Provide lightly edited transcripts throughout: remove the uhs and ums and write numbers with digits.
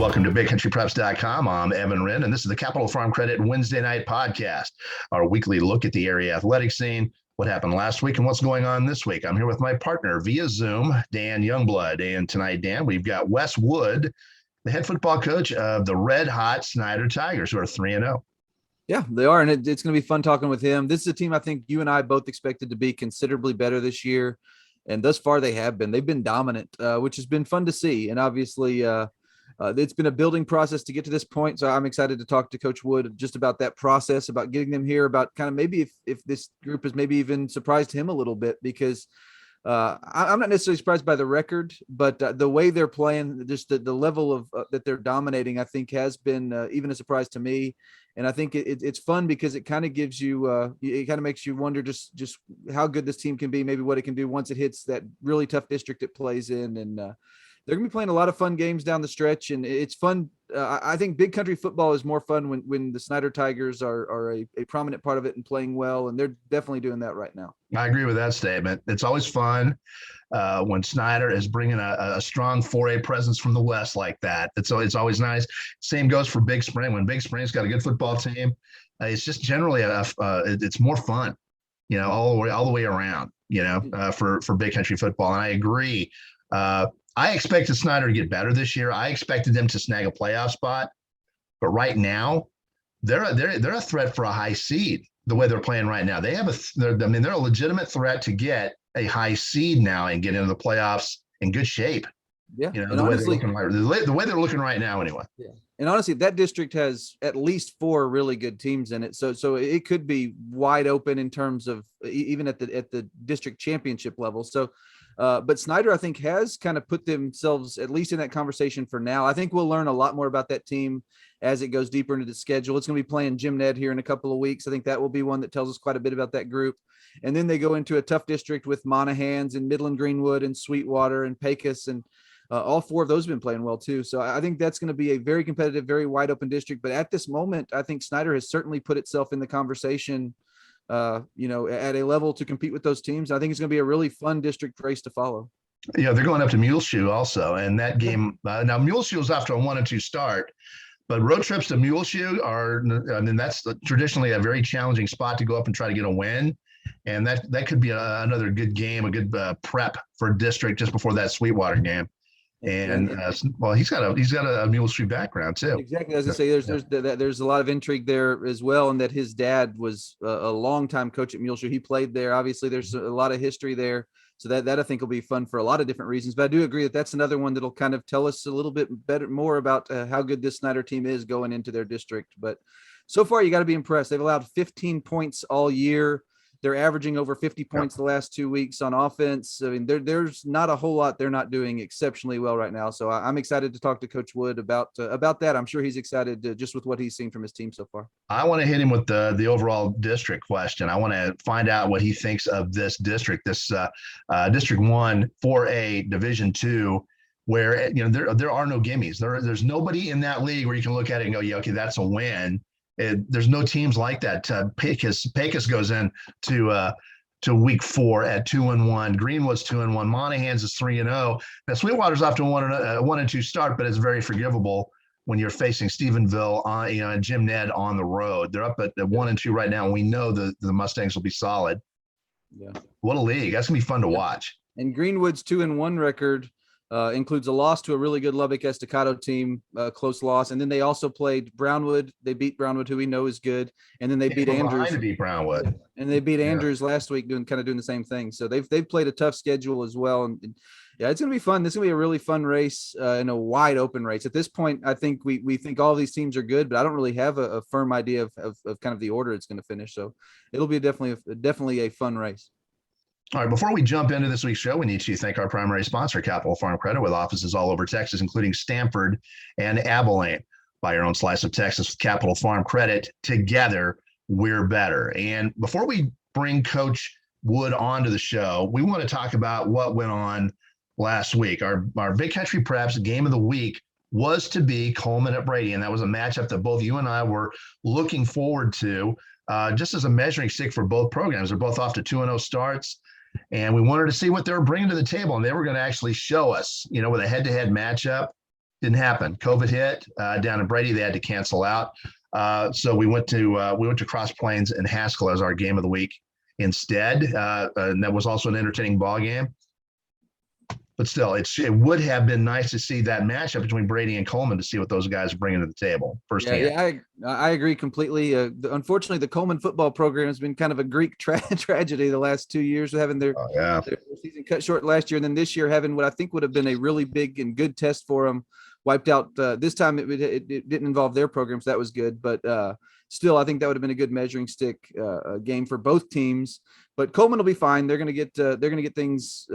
Welcome to BigCountryPreps.com. I'm Evan Wren, and this is the Capital Farm Credit Wednesday night podcast, our weekly look at the area athletic scene, what happened last week, and what's going on this week. I'm here with my partner via Zoom, Dan Youngblood. And tonight, Dan, we've got Wes Wood, the head football coach of the red-hot Snyder Tigers, who are 3-0. Yeah, they are, and it's going to be fun talking with him. This is a team I think you and I both expected to be considerably better this year, and thus far they have been. They've been dominant, which has been fun to see, and obviously it's been a building process to get to this point, so I'm excited to talk to Coach Wood just about that process, about getting them here, about kind of maybe if this group has maybe even surprised him a little bit, because I'm not necessarily surprised by the record, but the way they're playing, just the level of that they're dominating, I think has been even a surprise to me. And I think it's fun because it kind of gives you, it kind of makes you wonder just how good this team can be, maybe what it can do once it hits that really tough district it plays in. And they're going to be playing a lot of fun games down the stretch, and it's fun. I think big country football is more fun when the Snyder Tigers are a prominent part of it and playing well, and they're definitely doing that right now. I agree with that statement. It's always fun when Snyder is bringing a strong 4A presence from the West like that. It's always nice. Same goes for Big Spring. When Big Spring's got a good football team, it's just generally it's more fun, all the way around, for big country football. And I agree. I expected Snyder to get better this year. I expected them to snag a playoff spot, but right now they're a threat for a high seed. The way they're playing right now, they're a legitimate threat to get a high seed now and get into the playoffs in good shape. Yeah, the way they're looking right now, anyway. Yeah, and honestly, that district has at least 4 really good teams in it, so it could be wide open in terms of even at the district championship level. So. But Snyder, I think, has kind of put themselves at least in that conversation for now. I think we'll learn a lot more about that team as it goes deeper into the schedule. It's going to be playing Jim Ned here in a couple of weeks. I think that will be one that tells us quite a bit about that group. And then they go into a tough district with Monahans and Midland Greenwood and Sweetwater and Pecos, and all 4 of those have been playing well too. So I think that's going to be a very competitive, very wide open district. But at this moment, I think Snyder has certainly put itself in the conversation at a level to compete with those teams. I think it's going to be a really fun district race to follow. Yeah, they're going up to Muleshoe also. And that game, now Muleshoe is after a 1-2 start, but road trips to Muleshoe that's traditionally a very challenging spot to go up and try to get a win. And that could be another good game, a good prep for district just before that Sweetwater game. And he's got a Muleshoe background too. Exactly. As I say, there's a lot of intrigue there as well, and that his dad was a longtime coach at Muleshoe. He played there. Obviously, there's a lot of history there, so that I think will be fun for a lot of different reasons. But I do agree that that's another one that'll kind of tell us a little bit more about how good this Snyder team is going into their district. But so far, you got to be impressed. They've allowed 15 points all year. They're averaging over 50 points the last 2 weeks on offense. I mean, there's not a whole lot they're not doing exceptionally well right now. So I'm excited to talk to Coach Wood about that. I'm sure he's excited just with what he's seen from his team so far. I want to hit him with the overall district question. I want to find out what he thinks of this district, this District 1, 4A, Division 2, where there are no gimmies. There's nobody in that league where you can look at it and go, yeah, okay, that's a win. There's no teams like that. Pecos goes in to week 4 at 2-1. Greenwood's 2-1. Monahans is 3-0. Now Sweetwater's off to a 1-2 start, but it's very forgivable when you're facing Stephenville and Jim Ned on the road. They're up at 1-2 right now, and we know the Mustangs will be solid. Yeah, what a league! That's gonna be fun to watch. And Greenwood's 2-1 record includes a loss to a really good Lubbock Estacado team, close loss. And then they also played Brownwood. They beat Brownwood, who we know is good. And then they beat Andrews. To beat Brownwood. And they beat Andrews last week doing the same thing. So they've played a tough schedule as well. And yeah, it's going to be fun. This is going to be a really fun race and a wide open race. At this point, I think we think all of these teams are good, but I don't really have a firm idea of kind of the order it's going to finish. So it'll be definitely a fun race. All right, before we jump into this week's show, we need to thank our primary sponsor, Capital Farm Credit, with offices all over Texas, including Stamford and Abilene. Buy your own slice of Texas with Capital Farm Credit. Together, we're better. And before we bring Coach Wood onto the show, we want to talk about what went on last week. Our Big Country Preps game of the week was to be Coleman at Brady, and that was a matchup that both you and I were looking forward to, just as a measuring stick for both programs. They're both off to 2-0 starts. And we wanted to see what they were bringing to the table, and they were going to actually show us, with a head-to-head matchup, Didn't happen. COVID hit down in Brady. They had to cancel out. So we went to Cross Plains and Haskell as our game of the week instead. And that was also an entertaining ball game. But still, it would have been nice to see that matchup between Brady and Coleman to see what those guys are bringing to the table firsthand. Yeah, I agree completely. Unfortunately, the Coleman football program has been kind of a Greek tragedy the last 2 years, having their season cut short last year, and then this year having what I think would have been a really big and good test for them wiped out. This time it didn't involve their programs. So that was good, but still, I think that would have been a good measuring stick game for both teams. But Coleman will be fine. They're going to get things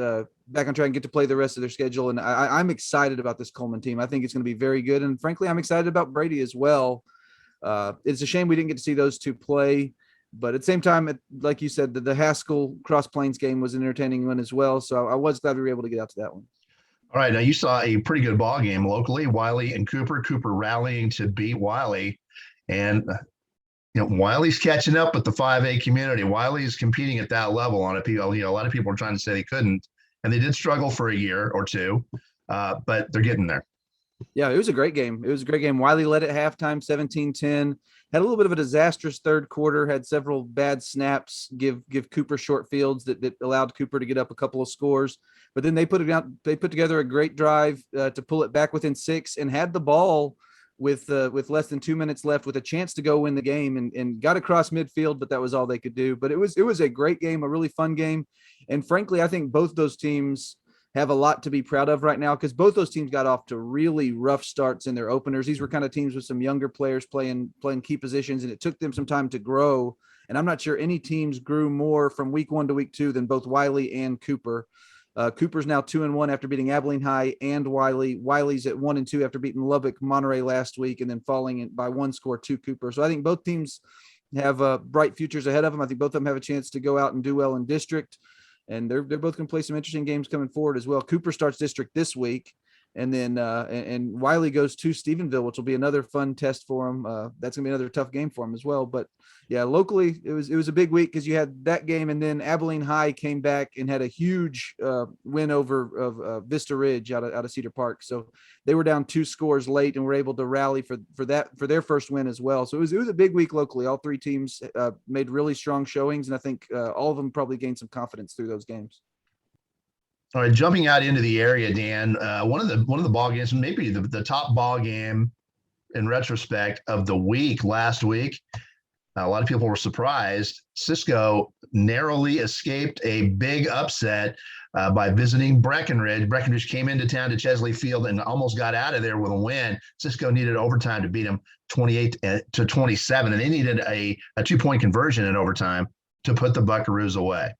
back on track and get to play the rest of their schedule. And I'm excited about this Coleman team. I think it's going to be very good. And frankly, I'm excited about Brady as well. It's a shame we didn't get to see those two play. But at the same time, like you said, the Haskell Cross Plains game was an entertaining one as well. So I was glad we were able to get out to that one. All right. Now you saw a pretty good ball game locally, Wiley and Cooper rallying to beat Wiley. And Wiley's catching up with the 5A community. Wiley's competing at that level on a PL. A lot of people are trying to say they couldn't, and they did struggle for a year or two, but they're getting there. Yeah, it was a great game. Wiley led at halftime, 17-10. Had a little bit of a disastrous third quarter. Had several bad snaps. Give Cooper short fields that allowed Cooper to get up a couple of scores. But then they put together a great drive to pull it back within 6 and had the ball with less than 2 minutes left with a chance to go win the game and got across midfield, but that was all they could do. But it was a great game, a really fun game. And frankly, I think both those teams have a lot to be proud of right now because both those teams got off to really rough starts in their openers. These were kind of teams with some younger players playing key positions, and it took them some time to grow. And I'm not sure any teams grew more from week 1 to week 2 than both Wiley and Cooper. Cooper's now 2-1 after beating Abilene High and Wiley. Wiley's at 1-2 after beating Lubbock Monterey last week and then falling by 1 score to Cooper. So I think both teams have bright futures ahead of them. I think both of them have a chance to go out and do well in district, and they're both going to play some interesting games coming forward as well. Cooper starts district this week, and then and Wiley goes to Stephenville, which will be another fun test for him. That's going to be another tough game for him as well. But yeah, locally it was a big week because you had that game, and then Abilene High came back and had a huge win over Vista Ridge out of Cedar Park. So they were down 2 scores late and were able to rally for their first win as well. So it was a big week locally. All 3 teams made really strong showings, and I think all of them probably gained some confidence through those games. All right, jumping out into the area, Dan. One of the ball games, maybe the top ball game in retrospect of the week last week. A lot of people were surprised. Cisco narrowly escaped a big upset by visiting Brackenridge. Brackenridge came into town to Chesley Field and almost got out of there with a win. Cisco needed overtime to beat them 28-27, and they needed a 2-point conversion in overtime to put the Buckaroos away.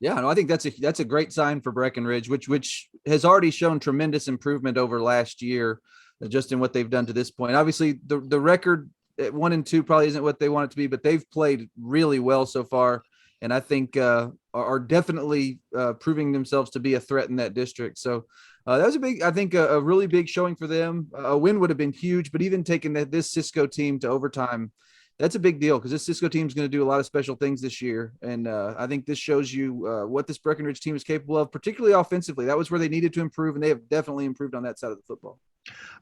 Yeah, no, I think that's a great sign for Brackenridge, which has already shown tremendous improvement over last year, just in what they've done to this point. Obviously, the record at 1-2 probably isn't what they want it to be, but they've played really well so far, and I think are definitely proving themselves to be a threat in that district. So that was a really big showing for them. A win would have been huge, but even taking this Cisco team to overtime, that's a big deal because this Cisco team is going to do a lot of special things this year. And I think this shows you what this Brackenridge team is capable of, particularly offensively. That was where they needed to improve, and they have definitely improved on that side of the football.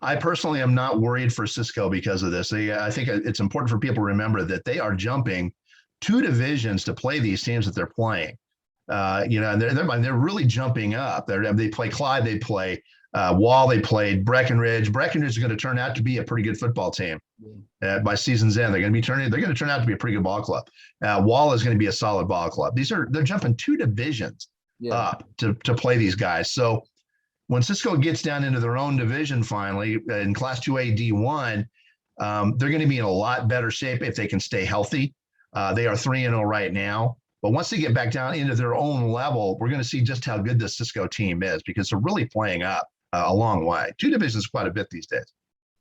I personally am not worried for Cisco because of this. I think it's important for people to remember that they are jumping 2 divisions to play these teams that they're playing. And they're really jumping up. They play Clyde, they play Wall, they played Brackenridge. Brackenridge is going to turn out to be a pretty good football team by season's end. They're going to turn out to be a pretty good ball club. Wall is going to be a solid ball club. They're jumping 2 divisions up to play these guys. So when Cisco gets down into their own division finally in Class 2A D1, they're going to be in a lot better shape if they can stay healthy. They are 3-0 right now. But once they get back down into their own level, we're going to see just how good this Cisco team is because they're really playing up a long way. 2 divisions quite a bit these days.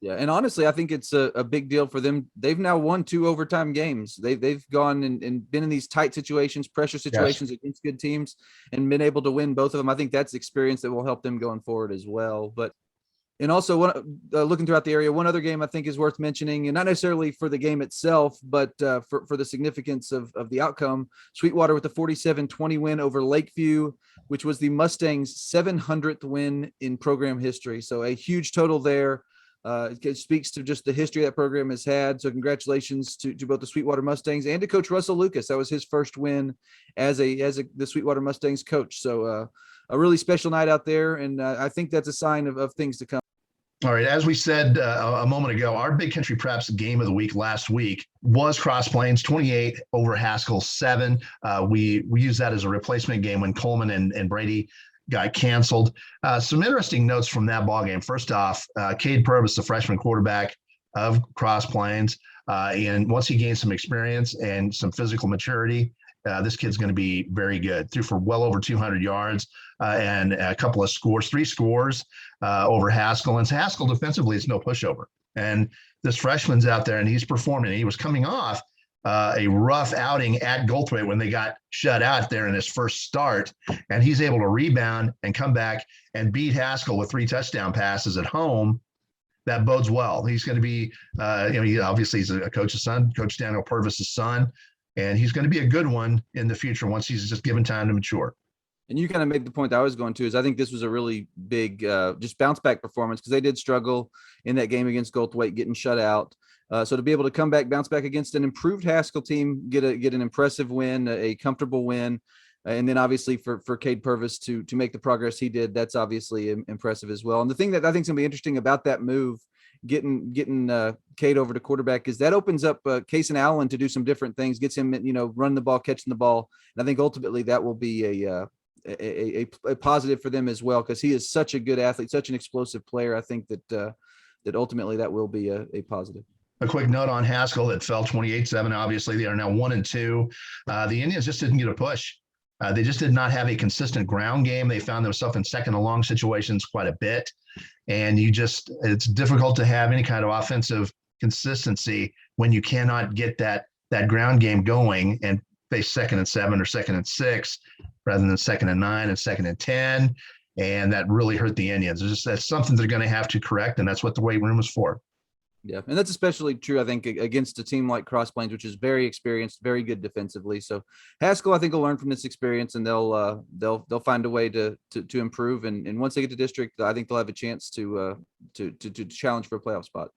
Yeah, and honestly, I think it's a big deal for them. They've now won 2 overtime games. They've gone and been in these tight situations, pressure situations against good teams, and been able to win both of them. I think that's experience that will help them going forward as well. But And also, looking throughout the area, one other game I think is worth mentioning, and not necessarily for the game itself, but for the significance of the outcome. Sweetwater with a 47-20 win over Lakeview, which was the Mustangs' 700th win in program history. So a huge total there. It speaks to just the history that program has had. So congratulations to both the Sweetwater Mustangs and to Coach Russell Lucas. That was his first win as the Sweetwater Mustangs coach. So a really special night out there, and I think that's a sign of things to come. All right. As we said a moment ago, our Big Country Preps game of the week last week was Cross Plains 28 over Haskell 7. We used that as a replacement game when Coleman and Brady got canceled. Some interesting notes from that ball game. First off, Cade Purvis, the freshman quarterback of Cross Plains, and once he gains some experience and some physical maturity, this kid's going to be very good. Threw for well over 200 yards and a couple of scores, 3 scores over Haskell. And Haskell defensively is no pushover. And this freshman's out there and he's performing. He was coming off a rough outing at Goldthwaite when they got shut out there in his first start. And he's able to rebound and come back and beat Haskell with 3 touchdown passes at home. That bodes well. He's going to be, obviously he's a coach's son, Coach Daniel Purvis's son. And he's going to be a good one in the future once he's just given time to mature. And you kind of made the point that I was going to, is I think this was a really big just bounce back performance, because they did struggle in that game against Goldthwaite, getting shut out. So to be able to come back, bounce back against an improved Haskell team, get an impressive win, a comfortable win. And then obviously for Cade Purvis to make the progress he did, that's obviously impressive as well. And the thing that I think is going to be interesting about that move, getting Cade over to quarterback, is that opens up Case and Allen to do some different things, gets him, running the ball, catching the ball. And I think ultimately that will be a positive for them as well, because he is such a good athlete, such an explosive player. I think that ultimately that will be a positive. A quick note on Haskell that fell 28-7. Obviously, they are now 1-2. The Indians just didn't get a push. They just did not have a consistent ground game. They found themselves in second and long situations quite a bit. And it's difficult to have any kind of offensive consistency when you cannot get that ground game going and face 2nd and 7 or 2nd and 6 rather than 2nd and 9 and 2nd and 10. And that really hurt the Indians. That's something they're going to have to correct. And that's what the weight room is for. Yeah, and that's especially true, I think, against a team like Cross Plains, which is very experienced, very good defensively. So Haskell, I think, will learn from this experience, and they'll find a way to improve. And once they get to district, I think they'll have a chance to challenge for a playoff spot.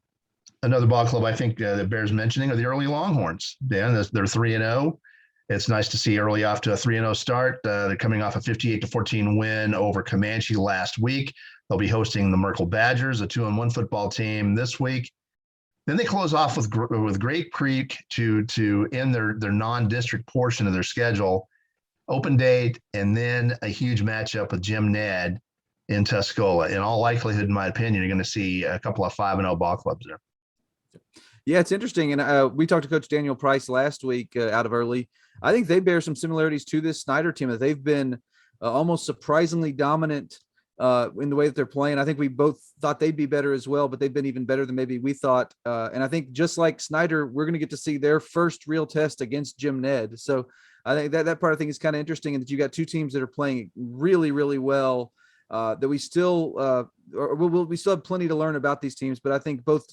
Another ball club I think that bears mentioning are the early Longhorns. Dan, they're 3-0. It's nice to see early off to a 3-0 start. They're coming off a 58-14 win over Comanche last week. They'll be hosting the Merkle Badgers, a 2-1 football team, this week. Then they close off with Grape Creek to end their non-district portion of their schedule, open date, and then a huge matchup with Jim Ned in Tuscola. In all likelihood, in my opinion, you're going to see a couple of 5-0 ball clubs there. Yeah, it's interesting. And we talked to Coach Daniel Price last week out of Early. I think they bear some similarities to this Snyder team, that they've been almost surprisingly dominant in the way that they're playing. I think we both thought they'd be better as well, but they've been even better than maybe we thought. And I think just like Snyder, we're going to get to see their first real test against Jim Ned. So I think that part I think is kind of interesting, and that you got 2 teams that are playing really, really well. That we still we still have plenty to learn about these teams, but I think both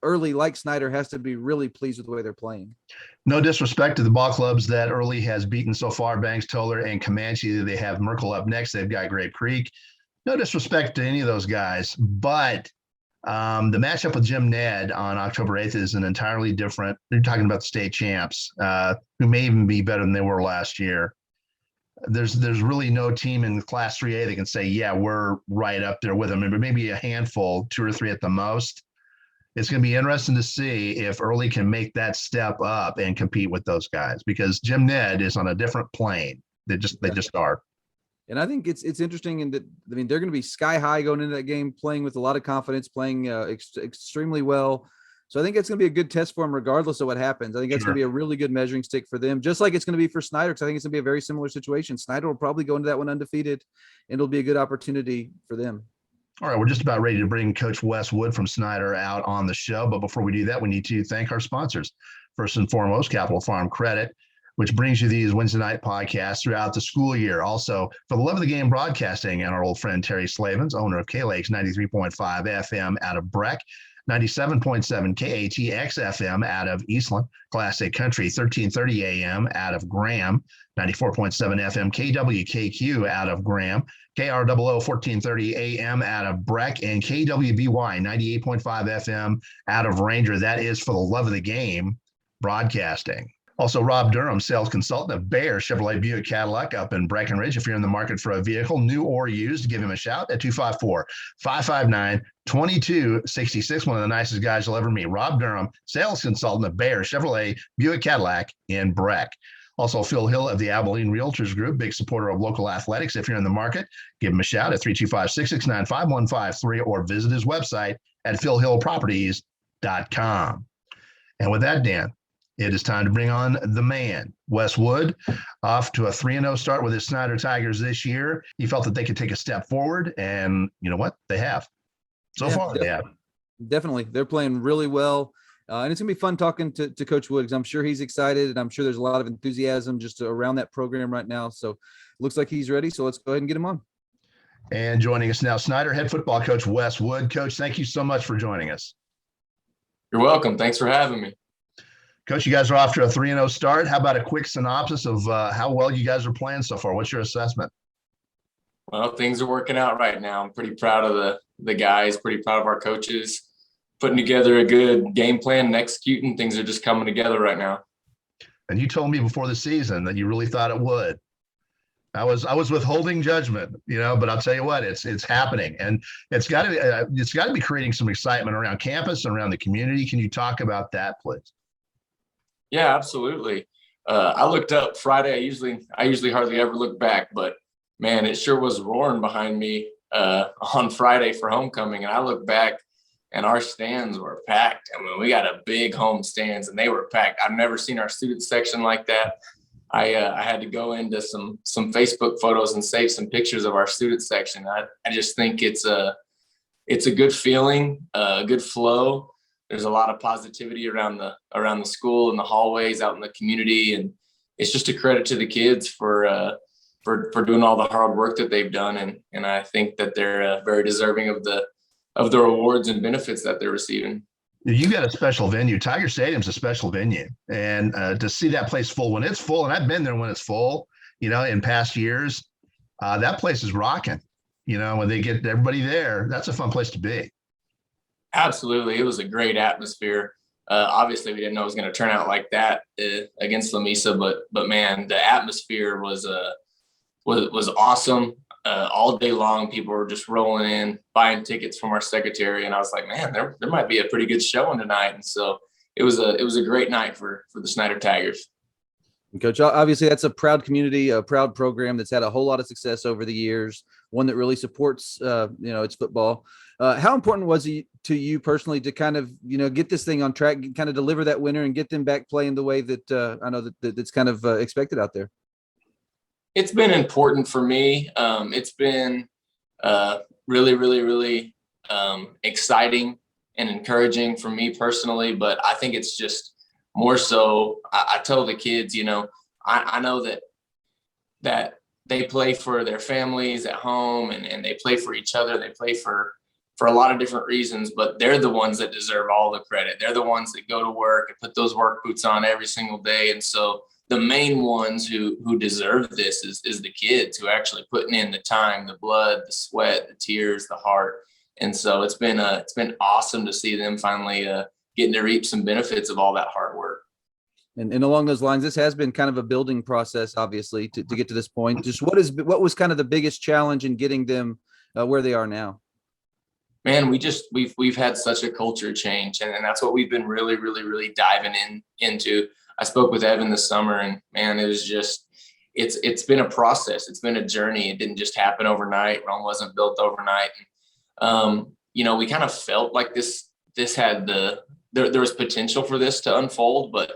Early, like Snyder, has to be really pleased with the way they're playing. No disrespect to the ball clubs that Early has beaten so far, Banks, Toller, and Comanche. They have Merkle up next. They've got Grape Creek. No disrespect to any of those guys, but the matchup with Jim Ned on October 8th is an entirely different. You're talking about the state champs, who may even be better than they were last year. There's really no team in Class 3A that can say, yeah, we're right up there with them. But maybe a handful, 2 or 3 at the most. It's going to be interesting to see if Early can make that step up and compete with those guys, because Jim Ned is on a different plane. They just are. And I think it's interesting in that, I mean, they're going to be sky high going into that game, playing with a lot of confidence, playing extremely well. So I think it's going to be a good test for them regardless of what happens. I think that's going to be a really good measuring stick for them, just like it's going to be for Snyder, because I think it's going to be a very similar situation. Snyder will probably go into that one undefeated, and it'll be a good opportunity for them. All right, we're just about ready to bring Coach Wes Wood from Snyder out on the show. But before we do that, we need to thank our sponsors. First and foremost, Capital Farm Credit. which brings you these Wednesday night podcasts throughout the school year. Also, for the love of the game broadcasting, and our old friend Terry Slavens, owner of K-Lakes 93.5 FM out of Breck, 97.7 KATX FM out of Eastland, Classic Country 1330 AM out of Graham, 94.7 FM KWKQ out of Graham, KROO 1430 AM out of Breck, and KWBY 98.5 FM out of Ranger. That is for the love of the game broadcasting. Also, Rob Durham, sales consultant of Bear Chevrolet Buick Cadillac up in Brackenridge. If you're in the market for a vehicle, new or used, give him a shout at 254-559-2266. One of the nicest guys you'll ever meet. Rob Durham, sales consultant of Bear Chevrolet Buick Cadillac in Breck. Also, Phil Hill of the Abilene Realtors Group, big supporter of local athletics. If you're in the market, give him a shout at 325-669-5153 or visit his website at philhillproperties.com. And with that, Dan, it is time to bring on the man, Wes Wood, off to a 3-0 start with his Snyder Tigers this year. He felt that they could take a step forward, and you know what? They have. So far, they have. Definitely. They're playing really well. And it's going to be fun talking to Coach Wood, because I'm sure he's excited, and I'm sure there's a lot of enthusiasm just around that program right now. So looks like he's ready. So let's go ahead and get him on. And joining us now, Snyder head football coach Wes Wood. Coach, thank you so much for joining us. You're welcome. Thanks for having me. Coach, you guys are off to a 3-0 start. How about a quick synopsis of how well you guys are playing so far? What's your assessment? Well, things are working out right now. I'm pretty proud of the guys, pretty proud of our coaches, putting together a good game plan and executing. Things are just coming together right now. And you told me before the season that you really thought it would. I was withholding judgment, but I'll tell you what, it's happening, and it's got to be creating some excitement around campus and around the community. Can you talk about that, please? Yeah, absolutely. I looked up Friday. I usually hardly ever look back, but man, it sure was roaring behind me on Friday for homecoming. And I look back, and our stands were packed. I mean, we got a big home stands, and they were packed. I've never seen our student section like that. I had to go into some Facebook photos and save some pictures of our student section. I just think it's a good feeling, a good flow. There's a lot of positivity around the school and the hallways out in the community. And it's just a credit to the kids for doing all the hard work that they've done. And I think that they're very deserving of the rewards and benefits that they're receiving. You got a special venue. Tiger Stadium's a special venue. And to see that place full when it's full, and I've been there when it's full, in past years, that place is rocking. When they get everybody there, that's a fun place to be. Absolutely. It was a great atmosphere. Obviously, we didn't know it was going to turn out like that against Lamesa, but man, the atmosphere was awesome. All day long, people were just rolling in, buying tickets from our secretary, and I was like, man, there might be a pretty good showing tonight. And so it was a great night for the Snyder Tigers. Coach, obviously that's a proud community, a proud program that's had a whole lot of success over the years, one that really supports, its football. How important was it to you personally to kind of, get this thing on track, kind of deliver that winner and get them back playing the way that I know that's kind of expected out there? It's been important for me. It's been really, really, really exciting and encouraging for me personally, but I think it's just more so, I tell the kids, I know that they play for their families at home and they play for each other. They play for a lot of different reasons, but they're the ones that deserve all the credit. They're the ones that go to work and put those work boots on every single day. And so the main ones who deserve this is the kids who are actually putting in the time, the blood, the sweat, the tears, the heart. And so it's been awesome to see them finally getting to reap some benefits of all that hard work. And along those lines, this has been kind of a building process, obviously, to get to this point. Just what was kind of the biggest challenge in getting them where they are now? Man, we've had such a culture change, and that's what we've been really, really, really diving into. I spoke with Evan this summer, and man, it was just it's been a process. It's been a journey. It didn't just happen overnight. Rome wasn't built overnight. We kind of felt like this had there was potential for this to unfold, but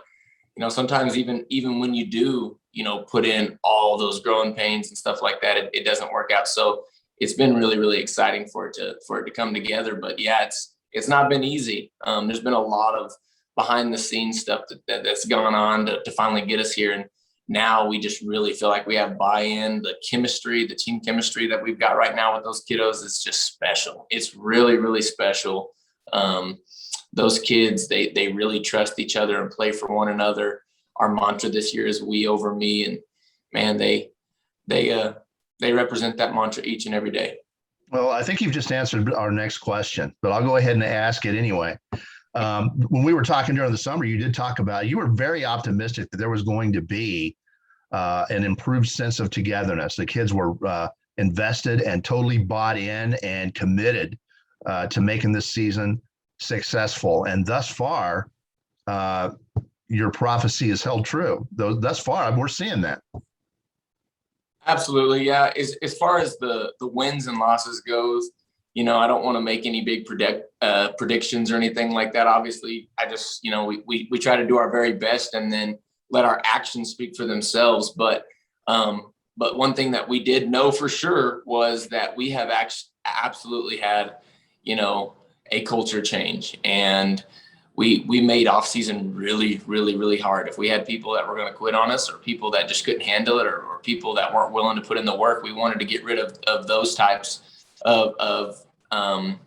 sometimes even when you do, put in all those growing pains and stuff like that, it doesn't work out. So it's been really, really exciting for it to come together. But yeah, it's not been easy. There's been a lot of behind the scenes stuff that's gone on to finally get us here. now we just really feel like we have buy-in. The chemistry, the team chemistry that we've got right now with those kiddos is just special. It's really, really special. Those kids, they really trust each other and play for one another. Our mantra this year is we over me, and man, they represent that mantra each and every day. Well, I think you've just answered our next question, but I'll go ahead and ask it anyway. When we were talking during the summer, you did talk about, you were very optimistic that there was going to be an improved sense of togetherness. The kids were invested and totally bought in and committed to making this season successful. And thus far, your prophecy has held true. Thus far, we're seeing that. Absolutely. Yeah. As far as the wins and losses goes, I don't want to make any big predictions or anything like that. Obviously, I just, we try to do our very best and then let our actions speak for themselves. But one thing that we did know for sure was that we have absolutely had, a culture change, and we made off season really, really, really hard. If we had people that were going to quit on us, or people that just couldn't handle it, or people that weren't willing to put in the work, we wanted to get rid of those types of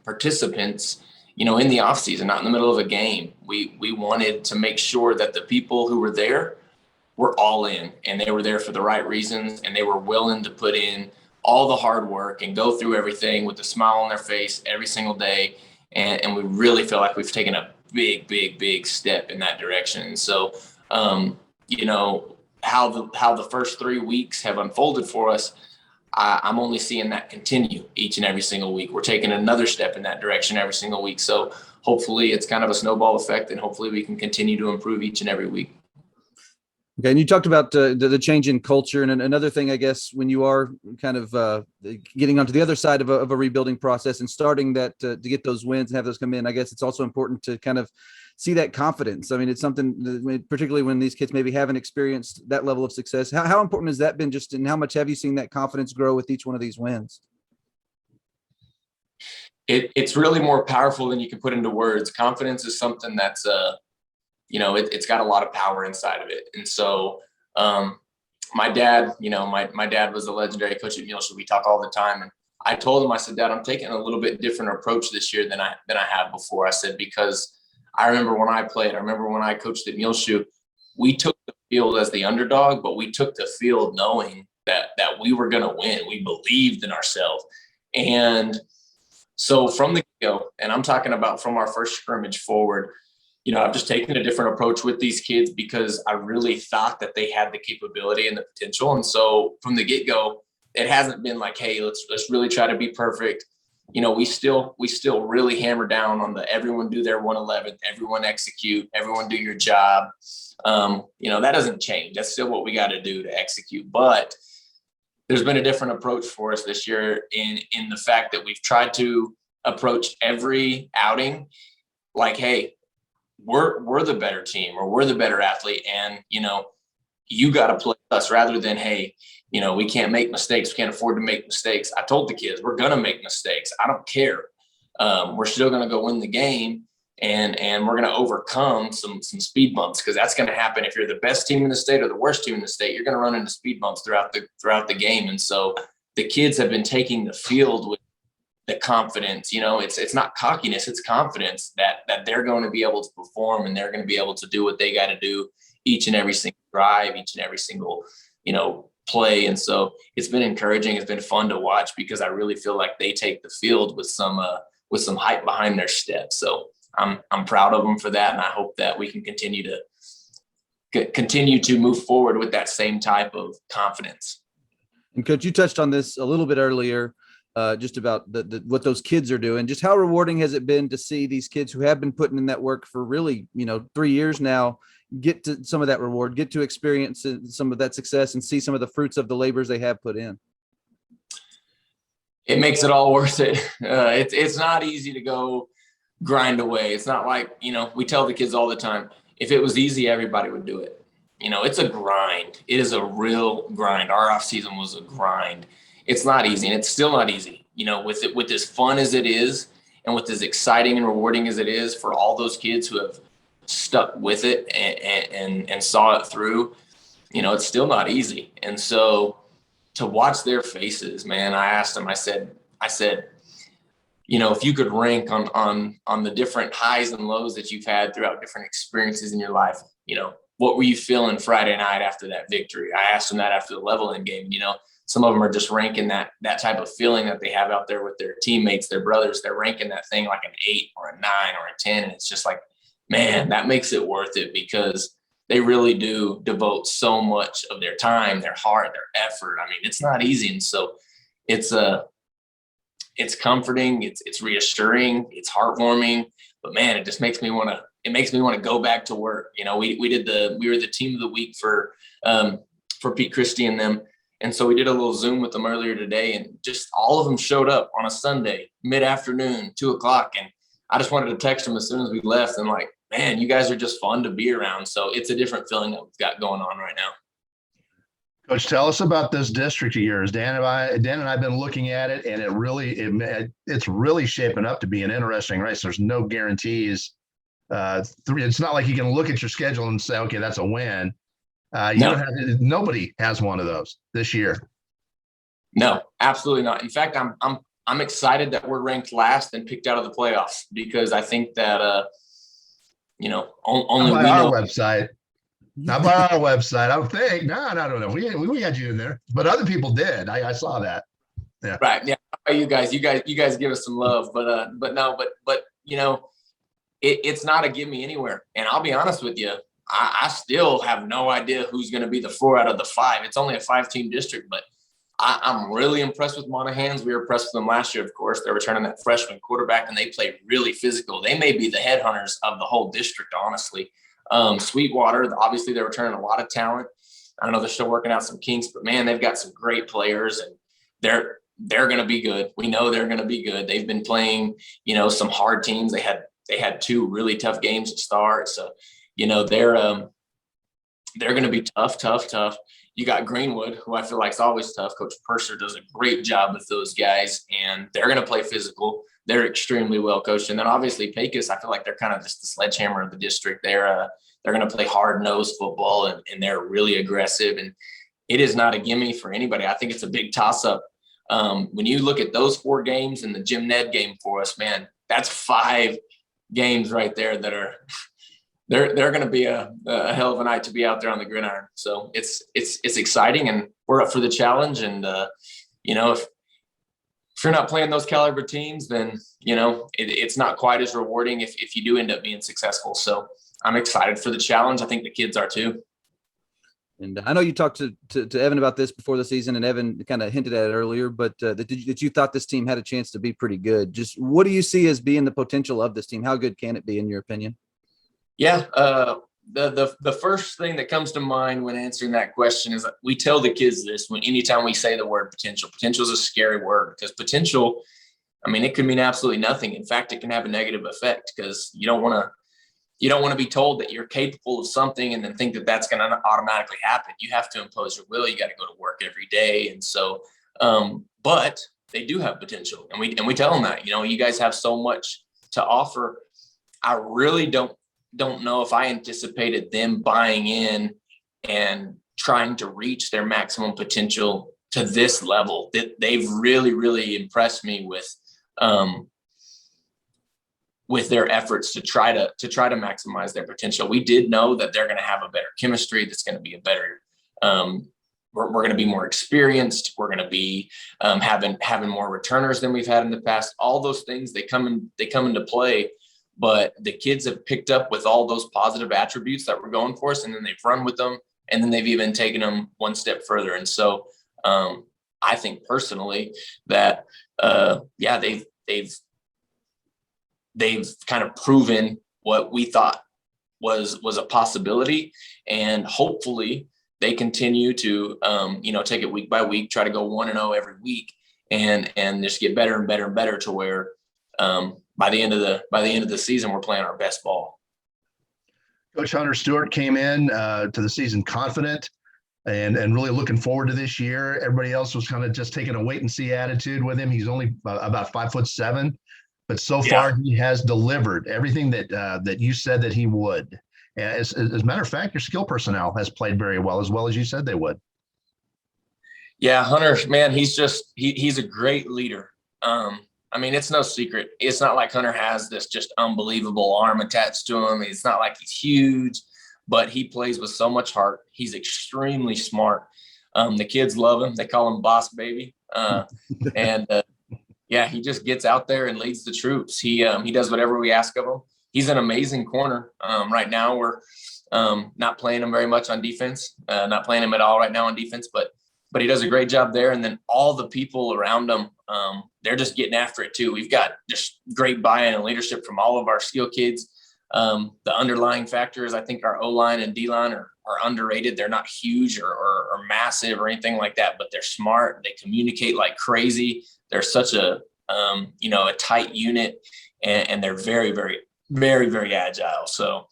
participants, in the off season, not in the middle of a game. We wanted to make sure that the people who were there were all in, and they were there for the right reasons, and they were willing to put in all the hard work and go through everything with a smile on their face every single day. And we really feel like we've taken a big, big, big step in that direction. And so, how the first 3 weeks have unfolded for us, I'm only seeing that continue each and every single week. We're taking another step in that direction every single week. So hopefully it's kind of a snowball effect, and hopefully we can continue to improve each and every week. Okay. And you talked about the change in culture. And another thing, I guess, when you are kind of getting onto the other side of a rebuilding process and starting that to get those wins and have those come in, I guess it's also important to kind of see that confidence. I mean, it's something, particularly when these kids maybe haven't experienced that level of success. How important has that been, just, and how much have you seen that confidence grow with each one of these wins? It's really more powerful than you can put into words. Confidence is something that's it's got a lot of power inside of it. And so my dad, my dad was a legendary coach at Muleshoe. We talk all the time. And I told him, I said, Dad, I'm taking a little bit different approach this year than I have before. I said, because I remember when I coached at Muleshoe, we took the field as the underdog, but we took the field knowing that we were going to win. We believed in ourselves. And so from the get-go, and I'm talking about from our first scrimmage forward, I've just taken a different approach with these kids because I really thought that they had the capability and the potential. And so from the get-go, it hasn't been like, hey, let's really try to be perfect. We still really hammer down on the everyone do their 111th, everyone execute, everyone do your job. That doesn't change. That's still what we got to do to execute. But there's been a different approach for us this year in the fact that we've tried to approach every outing like, hey, we're the better team, or we're the better athlete, and you got to play us, rather than, hey, we can't make mistakes, we can't afford to make mistakes. I told the kids, we're gonna make mistakes, I don't care. We're still gonna go win the game, and we're gonna overcome some speed bumps, because that's gonna happen. If you're the best team in the state or the worst team in the state, you're gonna run into speed bumps throughout the game. And so the kids have been taking the field with the confidence. It's not cockiness, it's confidence that they're going to be able to perform, and they're going to be able to do what they got to do each and every single drive, each and every single, play. And so it's been encouraging. It's been fun to watch, because I really feel like they take the field with some hype behind their steps. So I'm proud of them for that. And I hope that we can continue to move forward with that same type of confidence. And Coach, you touched on this a little bit earlier, just about what those kids are doing. Just how rewarding has it been to see these kids who have been putting in that work for really, 3 years now, get to some of that reward, get to experience some of that success, and see some of the fruits of the labors they have put in? It makes it all worth it. It's not easy to go grind away. It's not like, we tell the kids all the time, if it was easy, everybody would do it. It's a grind. It is a real grind. Our off season was a grind. It's not easy, and it's still not easy, with as fun as it is, and with as exciting and rewarding as it is for all those kids who have stuck with it and saw it through. it's still not easy. And so to watch their faces, man, I asked them, I said, if you could rank on the different highs and lows that you've had throughout different experiences in your life, what were you feeling Friday night after that victory? I asked them that after the Level-In game. Some of them are just ranking that type of feeling that they have out there with their teammates, their brothers. They're ranking that thing like an 8 or a 9 or a 10. And it's just like, man, that makes it worth it, because they really do devote so much of their time, their heart, their effort. I mean, it's not easy. And so it's comforting, it's reassuring, it's heartwarming, but man, it just makes me want to go back to work. We were the team of the week for Pete Christie and them. And so we did a little Zoom with them earlier today, and just all of them showed up on a Sunday, mid-afternoon, 2:00. And I just wanted to text them as soon as we left, and like, man, you guys are just fun to be around. So it's a different feeling that we've got going on right now. Coach, tell us about this district of yours. Dan and I have been looking at it, and it's really shaping up to be an interesting race. There's no guarantees. It's not like you can look at your schedule and say, okay, that's a win. Nobody has one of those this year. No, absolutely not. In fact, I'm excited that we're ranked last and picked out of the playoffs, because I think that only by we our know. Website. Not by our website. I think. No, I don't know. We had you in there, but other people did. I saw that. Yeah. Right. Yeah. You guys give us some love, but it's not a give me anywhere. And I'll be honest with you, I still have no idea who's going to be the 4 out of the 5. It's only a 5-team district, but I'm really impressed with Monahans. We were impressed with them last year, of course. They're returning that freshman quarterback, and they play really physical. They may be the headhunters of the whole district, honestly. Sweetwater, obviously they're returning a lot of talent. I don't know, they're still working out some kinks, but man, they've got some great players, and they're going to be good. We know they're going to be good. They've been playing, some hard teams. They had 2 really tough games to start. So, they're going to be tough. You got Greenwood, who I feel like is always tough. Coach Purser does a great job with those guys, and they're going to play physical. They're extremely well coached. And then obviously Pecos, I feel like they're kind of just the sledgehammer of the district. They're going to play hard-nosed football, and they're really aggressive. And it is not a gimme for anybody. I think it's a big toss-up. When you look at those 4 games and the Jim Ned game for us, man, that's 5 games right there that are they're going to be a hell of a night to be out there on the gridiron. So it's exciting, and we're up for the challenge. And if you're not playing those caliber teams, then it's not quite as rewarding if you do end up being successful. So I'm excited for the challenge. I think the kids are too. And I know you talked to Evan about this before the season, and Evan kind of hinted at it earlier, but that you thought this team had a chance to be pretty good. Just what do you see as being the potential of this team? How good can it be, in your opinion? Yeah. The first thing that comes to mind when answering that question is that we tell the kids this anytime we say the word potential. Potential is a scary word, because potential, I mean, it could mean absolutely nothing. In fact, it can have a negative effect, because you don't want to be told that you're capable of something and then think that that's going to automatically happen. You have to impose your will. You got to go to work every day. And so, but they do have potential, and we tell them that, you guys have so much to offer. I really don't know if I anticipated them buying in and trying to reach their maximum potential to this level. That they've really, really impressed me with their efforts to try to maximize their potential. We did know that they're going to have a better chemistry. That's going to be a better, we're going to be more experienced. We're going to be having more returners than we've had in the past. All those things, they come into play. But the kids have picked up with all those positive attributes that were going for us, and then they've run with them, and then they've even taken them one step further. And so I think personally that they've kind of proven what we thought was a possibility, and hopefully they continue to take it week by week, try to go 1-0 every week, and just get better and better and better to where by the end of the season, we're playing our best ball. Coach Hunter Stewart came in to the season confident and really looking forward to this year. Everybody else was kind of just taking a wait and see attitude with him. He's only about 5'7", but so far he has delivered everything that you said that he would. And as a matter of fact, your skill personnel has played very well as you said they would. Yeah, Hunter, man, he's a great leader. I mean, it's no secret. It's not like Hunter has this just unbelievable arm attached to him. It's not like he's huge, but he plays with so much heart. He's extremely smart. The kids love him. They call him Boss Baby. Yeah, he just gets out there and leads the troops. He does whatever we ask of him. He's an amazing corner. Right now, we're not playing him very much on defense, not playing him at all right now on defense, but he does a great job there. And then all the people around him, they're just getting after it too. We've got just great buy-in and leadership from all of our skill kids. The underlying factor is I think our O-line and D-line are underrated. They're not huge or massive or anything like that, but they're smart. They communicate like crazy. They're such a tight unit, and they're very, very, very, very agile. So,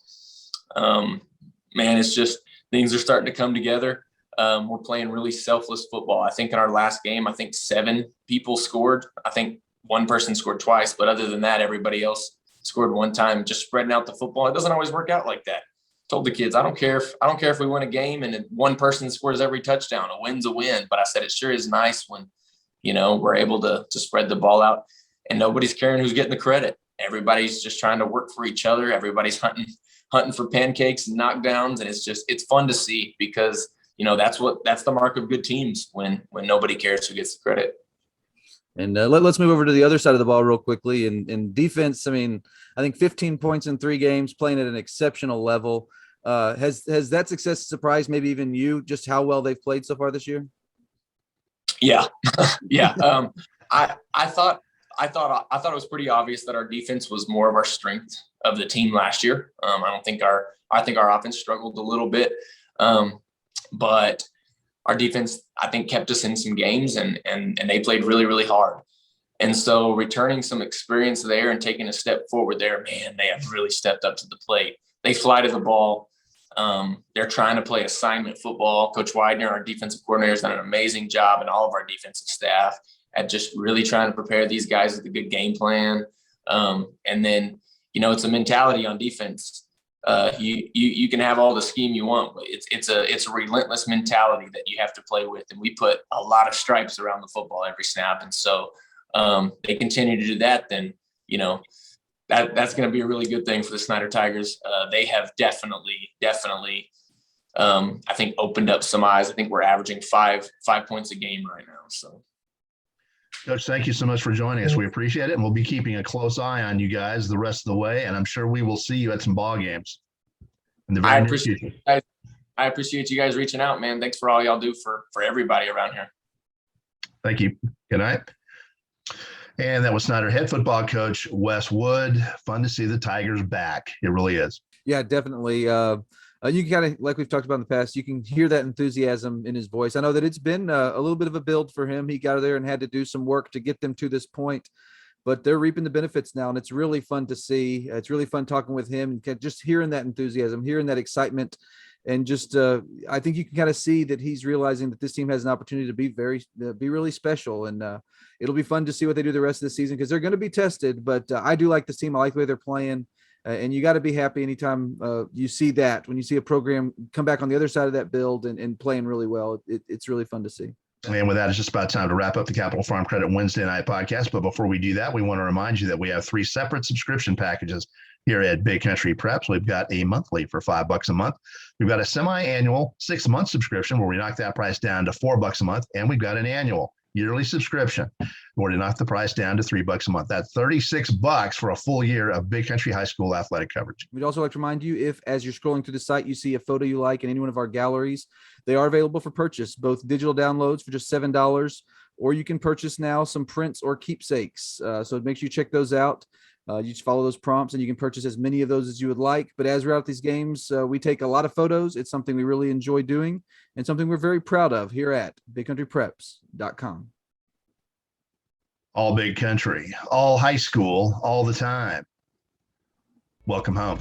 man, it's just things are starting to come together. We're playing really selfless football. I think in our last game, 7 people scored. I think one person scored twice, but other than that, everybody else scored one time, just spreading out the football. It doesn't always work out like that. Told the kids, I don't care if we win a game and one person scores every touchdown. A win's a win. But I said, it sure is nice when, we're able to spread the ball out and nobody's caring who's getting the credit. Everybody's just trying to work for each other. Everybody's hunting for pancakes and knockdowns. And it's fun to see because, that's the mark of good teams when nobody cares who gets the credit. And let's move over to the other side of the ball real quickly. In defense, I mean, I think 15 points in 3 games, playing at an exceptional level. Has that success surprised maybe even you, just how well they've played so far this year? Yeah. Yeah. I thought it was pretty obvious that our defense was more of our strength of the team last year. I think our offense struggled a little bit. But our defense, I think, kept us in some games and they played really, really hard. And so returning some experience there and taking a step forward there, man, they have really stepped up to the plate. They fly to the ball. They're trying to play assignment football. Coach Widener, our defensive coordinator, has done an amazing job, and all of our defensive staff at just really trying to prepare these guys with a good game plan. And then, it's a mentality on defense. You can have all the scheme you want, but it's a relentless mentality that you have to play with. And we put a lot of stripes around the football every snap. And so they continue to do that, then, that's going to be a really good thing for the Snyder Tigers. They have definitely, I think, opened up some eyes. I think we're averaging five points a game right now. So, Coach, thank you so much for joining us. We appreciate it, and we'll be keeping a close eye on you guys the rest of the way. And I'm sure we will see you at some ball games in the very near future. I appreciate you guys reaching out, man. Thanks for all y'all do for everybody around here. Thank you. Good night. And that was Snyder head football coach Wes Wood. Fun to see the Tigers back. It really is. Yeah, definitely. You can kind of, like we've talked about in the past, you can hear that enthusiasm in his voice. I know that it's been a little bit of a build for him. He got there and had to do some work to get them to this point, but they're reaping the benefits now, and it's really fun to see. It's really fun talking with him and just hearing that enthusiasm, hearing that excitement, and just I think you can kind of see that he's realizing that this team has an opportunity to be really special, and it'll be fun to see what they do the rest of the season because they're going to be tested. But I do like this team. I like the way they're playing. And you got to be happy anytime you see that, when you see a program come back on the other side of that build and playing really well. It's really fun to see. And with that, it's just about time to wrap up the Capital Farm Credit Wednesday night podcast. But before we do that, we want to remind you that we have 3 separate subscription packages here at Big Country Preps. We've got a monthly for $5 a month. We've got a semi-annual 6-month subscription where we knock that price down to $4 a month. And we've got an annual yearly subscription where we knock the price down to $3 a month. That's $36 for a full year of Big Country High School athletic coverage. We'd also like to remind you, if as you're scrolling through the site, you see a photo you like in any one of our galleries, they are available for purchase, both digital downloads for just $7, or you can purchase now some prints or keepsakes. So make sure you check those out. You just follow those prompts and you can purchase as many of those as you would like. But as we're out these games, we take a lot of photos. It's something we really enjoy doing and something we're very proud of here at bigcountrypreps.com. All Big Country, all high school, all the time. Welcome home.